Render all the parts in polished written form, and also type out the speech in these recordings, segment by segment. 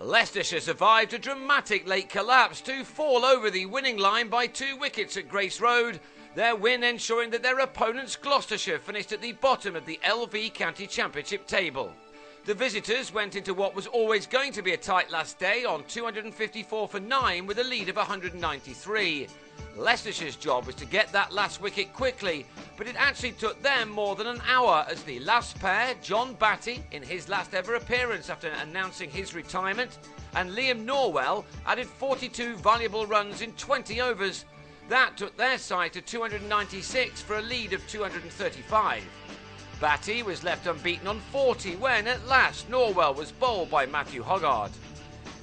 Leicestershire survived a dramatic late collapse to fall over the winning line by 2 wickets at Grace Road, their win ensuring that their opponents Gloucestershire finished at the bottom of the LV County Championship table. The visitors went into what was always going to be a tight last day on 254 for 9 with a lead of 193. Leicestershire's job was to get that last wicket quickly, but it actually took them more than an hour as the last pair, John Batty, in his last ever appearance after announcing his retirement, and Liam Norwell added 42 valuable runs in 20 overs. That took their side to 296 for a lead of 235. Batty was left unbeaten on 40 when, at last, Norwell was bowled by Matthew Hoggard.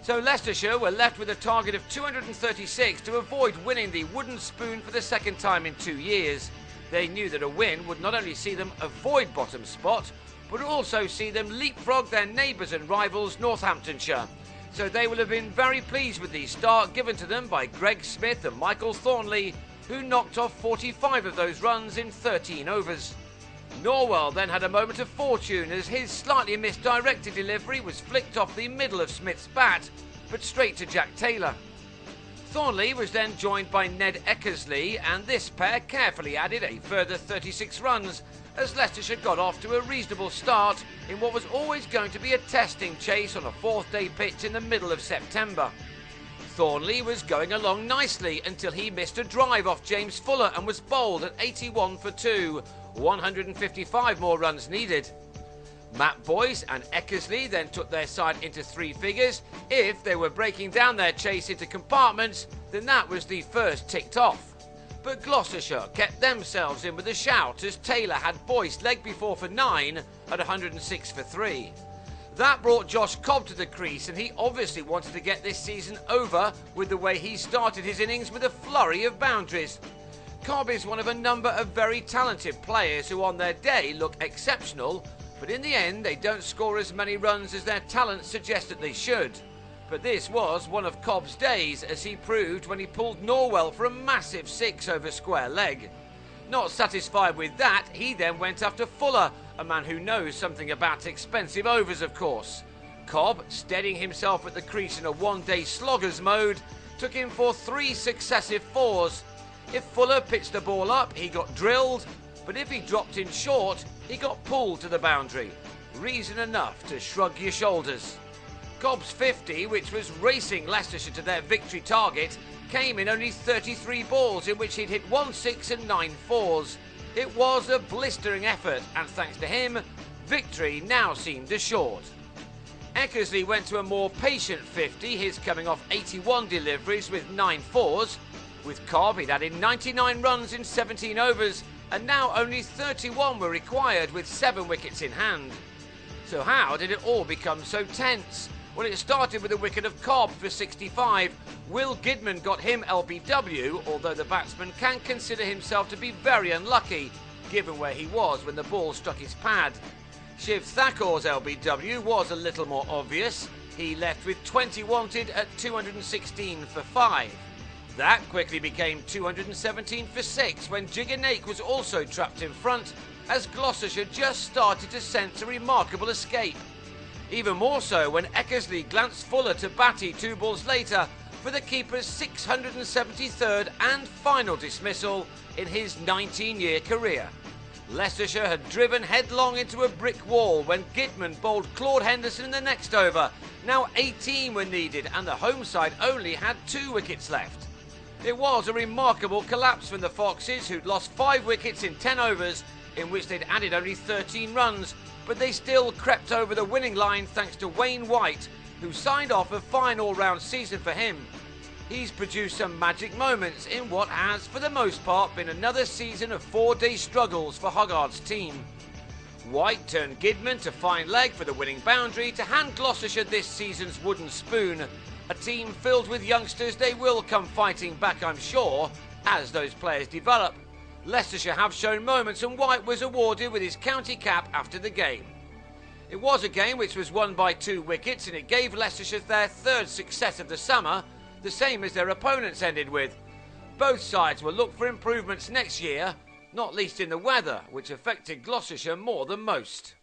So Leicestershire were left with a target of 236 to avoid winning the wooden spoon for the second time in 2 years. They knew that a win would not only see them avoid bottom spot, but also see them leapfrog their neighbours and rivals Northamptonshire. So they will have been very pleased with the start given to them by Greg Smith and Michael Thornley, who knocked off 45 of those runs in 13 overs. Norwell then had a moment of fortune as his slightly misdirected delivery was flicked off the middle of Smith's bat, but straight to Jack Taylor. Thornley was then joined by Ned Eckersley, and this pair carefully added a further 36 runs as Leicestershire got off to a reasonable start in what was always going to be a testing chase on a 4th-day pitch in the middle of September. Thornley was going along nicely until he missed a drive off James Fuller and was bowled at 81 for 2, 155 more runs needed. Matt Boyce and Eckersley then took their side into 3 figures. If they were breaking down their chase into compartments, then that was the first ticked off. But Gloucestershire kept themselves in with a shout as Taylor had Boyce leg before for 9 at 106 for 3. That brought Josh Cobb to the crease, and he obviously wanted to get this season over with the way he started his innings with a flurry of boundaries. Cobb is one of a number of very talented players who on their day look exceptional, but in the end they don't score as many runs as their talent suggests that they should. But this was one of Cobb's days, as he proved when he pulled Norwell for a massive 6 over square leg. Not satisfied with that, he then went after Fuller, a man who knows something about expensive overs of course. Cobb, steadying himself at the crease in a one-day slogger's mode, took him for 3 successive 4s. If Fuller pitched the ball up, he got drilled, but if he dropped in short, he got pulled to the boundary. Reason enough to shrug your shoulders. Cobb's 50, which was racing Leicestershire to their victory target, came in only 33 balls in which he'd hit 1 6 and 9 4s. It was a blistering effort, and thanks to him, victory now seemed assured. Eckersley went to a more patient 50, his coming off 81 deliveries with 9 4s. With Cobb, he'd added 99 runs in 17 overs, and now only 31 were required with 7 wickets in hand. So how did it all become so tense? Well, it started with a wicket of Cobb for 65. Will Gidman got him LBW, although the batsman can consider himself to be very unlucky, given where he was when the ball struck his pad. Shiv Thakkor's LBW was a little more obvious. He left with 20 wanted at 216 for 5. That quickly became 217 for 6 when Jigger Naik was also trapped in front, as Gloucestershire just started to sense a remarkable escape. Even more so when Eckersley glanced Fuller to Batty 2 balls later for the keeper's 673rd and final dismissal in his 19-year career. Leicestershire had driven headlong into a brick wall when Gidman bowled Claude Henderson in the next over. Now 18 were needed and the home side only had 2 wickets left. It was a remarkable collapse from the Foxes, who'd lost 5 wickets in 10 overs in which they'd added only 13 runs, but they still crept over the winning line thanks to Wayne White, who signed off a fine all-round season for him. He's produced some magic moments in what has, for the most part, been another season of 4-day struggles for Hoggard's team. White turned Gidman to fine leg for the winning boundary to hand Gloucestershire this season's wooden spoon. A team filled with youngsters, they will come fighting back, I'm sure, as those players develop. Leicestershire have shown moments, and White was awarded with his county cap after the game. It was a game which was won by 2 wickets, and it gave Leicestershire their 3rd success of the summer, the same as their opponents ended with. Both sides will look for improvements next year, not least in the weather, which affected Gloucestershire more than most.